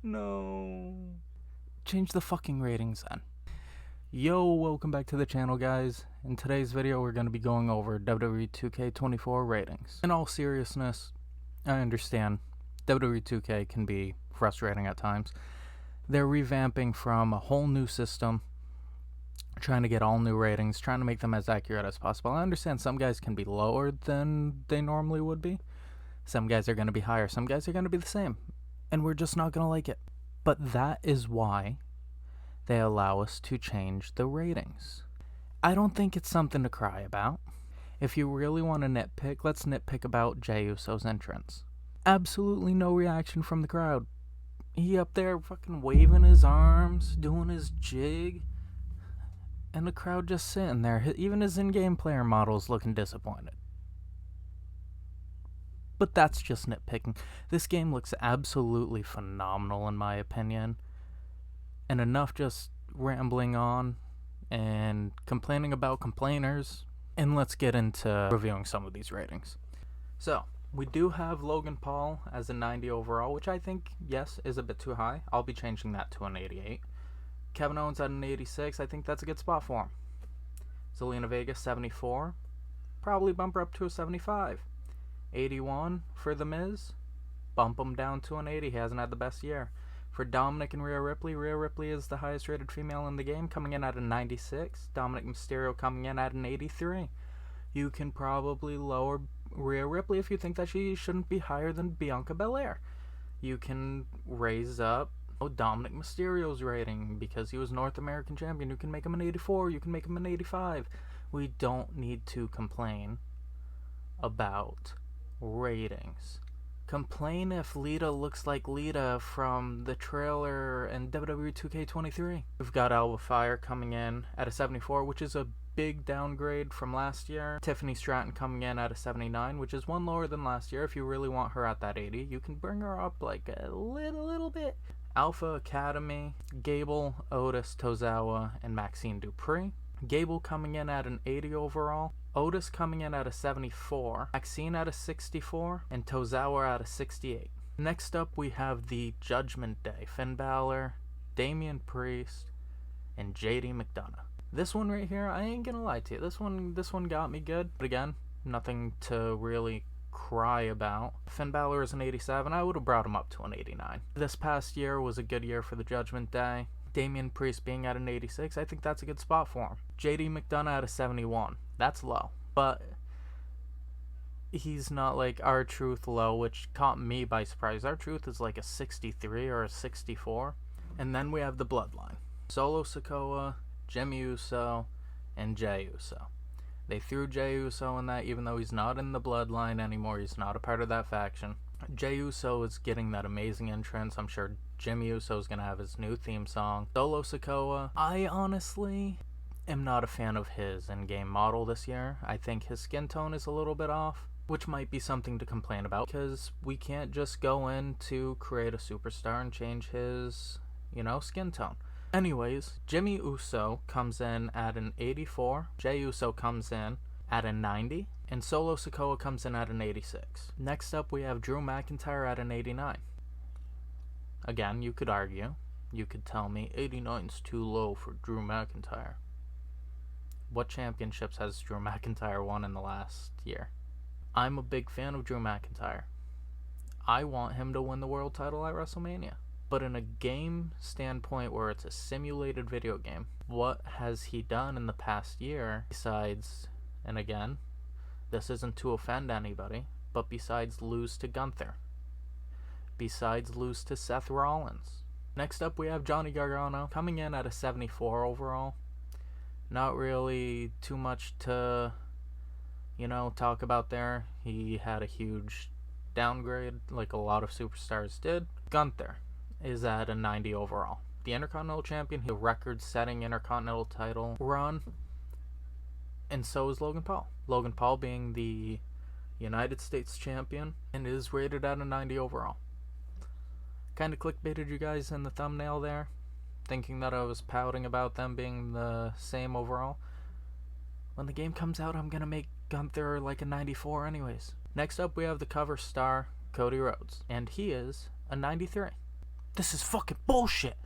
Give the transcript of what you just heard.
No. Change the fucking ratings then. Yo, welcome back to the channel, guys. In today's video, we're going to be going over WWE 2K24 ratings. In all seriousness, I understand WWE 2K can be frustrating at times. They're revamping from a whole new system, trying to get all new ratings, trying to make them as accurate as possible. I understand some guys can be lower than they normally would be. Some guys are going to be higher. Some guys are going to be the same. And we're just not going to like it. But that is why they allow us to change the ratings. I don't think it's something to cry about. If you really want to nitpick, let's nitpick about Jey Uso's entrance. Absolutely no reaction from the crowd. He up there fucking waving his arms, doing his jig, and the crowd just sitting there. Even his in-game player model's looking disappointed. But that's just nitpicking. This game looks absolutely phenomenal in my opinion. And enough just rambling on and complaining about complainers. And let's get into reviewing some of these ratings. So, we do have Logan Paul as a 90 overall, which I think, yes, is a bit too high. I'll be changing that to an 88. Kevin Owens at an 86. I think that's a good spot for him. Zelina Vega, 74. Probably bump her up to a 75. 81 for The Miz. Bump him down to an 80. He hasn't had the best year. For Dominic and Rhea Ripley is the highest rated female in the game, coming in at a 96. Dominic Mysterio coming in at an 83. You can probably lower Rhea Ripley if you think that she shouldn't be higher than Bianca Belair. You can raise up Dominic Mysterio's rating because he was North American champion. You can make him an 84. You can make him an 85. We don't need to complain about ratings. Complain if Lita looks like Lita from the trailer in WWE 2K23. We've got Alba Fire coming in at a 74, which is a big downgrade from last year. Tiffany Stratton coming in at a 79, which is one lower than last year. If you really want her at that 80, you can bring her up like a little bit. Alpha Academy, Gable, Otis, Tozawa, and Maxine Dupree. Gable coming in at an 80 overall. Otis coming in at a 74, Maxine at a 64, and Tozawa at a 68. Next up, we have the Judgment Day. Finn Balor, Damian Priest, and JD McDonough. This one right here, I ain't gonna lie to you. This one got me good. But again, nothing to really cry about. Finn Balor is an 87. I would have brought him up to an 89. This past year was a good year for the Judgment Day. Damian Priest being at an 86, I think that's a good spot for him. JD McDonough at a 71. That's low. But he's not like R-Truth low, which caught me by surprise. R-Truth is like a 63 or a 64. And then we have the Bloodline. Solo Sikoa, Jimmy Uso, and Jey Uso. They threw Jey Uso in that even though he's not in the Bloodline anymore. He's not a part of that faction. Jey Uso is getting that amazing entrance. I'm sure Jimmy Uso is going to have his new theme song. Solo Sikoa, I honestly am not a fan of his in-game model this year. I think his skin tone is a little bit off, which might be something to complain about because we can't just go in to create a superstar and change his, skin tone. Anyways, Jimmy Uso comes in at an 84. Jey Uso comes in at a 90. And Solo Sikoa comes in at an 86. Next up, we have Drew McIntyre at an 89. Again, you could argue. You could tell me 89's too low for Drew McIntyre. What championships has Drew McIntyre won in the last year? I'm a big fan of Drew McIntyre. I want him to win the world title at WrestleMania. But in a game standpoint where it's a simulated video game, what has he done in the past year besides, and again, this isn't to offend anybody, but besides lose to Gunther, besides lose to Seth Rollins. Next up, we have Johnny Gargano coming in at a 74 overall. Not really too much to, talk about there. He had a huge downgrade like a lot of superstars did. Gunther is at a 90 overall. The Intercontinental Champion, the record-setting Intercontinental title run. And so is Logan Paul. Logan Paul being the United States champion and is rated at a 90 overall. Kind of clickbaited you guys in the thumbnail there, thinking that I was pouting about them being the same overall. When the game comes out, I'm going to make Gunther like a 94 anyways. Next up, we have the cover star, Cody Rhodes, and he is a 93. This is fucking bullshit.